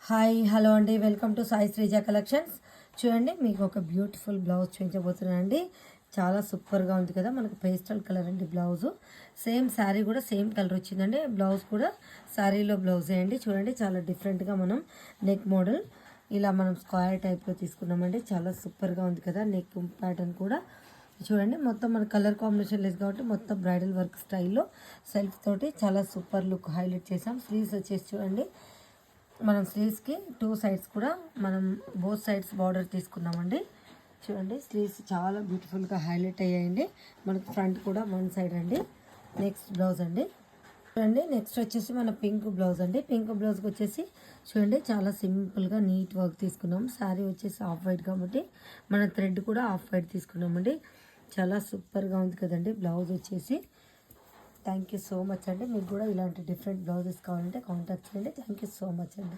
Hi hello అండి, welcome to Sai Sreeja collections. చూడండి, మీకు ఒక బ్యూటిఫుల్ బ్లౌజ్ చూపించబోతున్నానండి. చాలా సూపర్గా ఉంది కదా. మనకు పేస్టల్ కలర్ అండి బ్లౌజు. సేమ్ శారీ కూడా సేమ్ కలర్ వచ్చిందండి. బ్లౌజ్ కూడా శారీలో బ్లౌజే అండి. చూడండి, చాలా డిఫరెంట్గా మనం నెక్ మోడల్ ఇలా మనం స్క్వేర్ టైప్లో తీసుకున్నామండి. చాలా సూపర్గా ఉంది కదా. నెక్ ప్యాటర్న్ కూడా చూడండి, మొత్తం మన కలర్ కాంబినేషన్ లేదు కాబట్టి మొత్తం బ్రైడల్ వర్క్ స్టైల్లో సెల్ఫ్ తోటి చాలా సూపర్ లుక్ హైలైట్ చేసాం. స్లీవ్స్ వచ్చేసి చూడండి, మనం స్లీవ్స్కి టూ సైడ్స్ కూడా మనం బోత్ సైడ్స్ బార్డర్ తీసుకున్నామండి. చూడండి, స్లీవ్స్ చాలా బ్యూటిఫుల్గా హైలైట్ అయ్యాయండి. మనకు ఫ్రంట్ కూడా వన్ సైడ్ అండి. నెక్స్ట్ బ్లౌజ్ అండి. చూడండి, నెక్స్ట్ వచ్చేసి మన పింక్ బ్లౌజ్ అండి. పింక్ బ్లౌజ్కి వచ్చేసి చూడండి, చాలా సింపుల్గా నీట్ వర్క్ తీసుకున్నాం. శారీ వచ్చేసి ఆఫ్ వైట్ కాబట్టి మన థ్రెడ్ కూడా ఆఫ్ వైట్ తీసుకున్నామండి. చాలా సూపర్గా ఉంది కదండి బ్లౌజ్ వచ్చేసి. థ్యాంక్ యూ సో మచ్ అండి. మీకు కూడా ఇలాంటి డిఫరెంట్ బ్లౌజెస్ కావాలంటే కాంటాక్ట్ చేయండి. థ్యాంక్ యూ సో మచ్ అండి.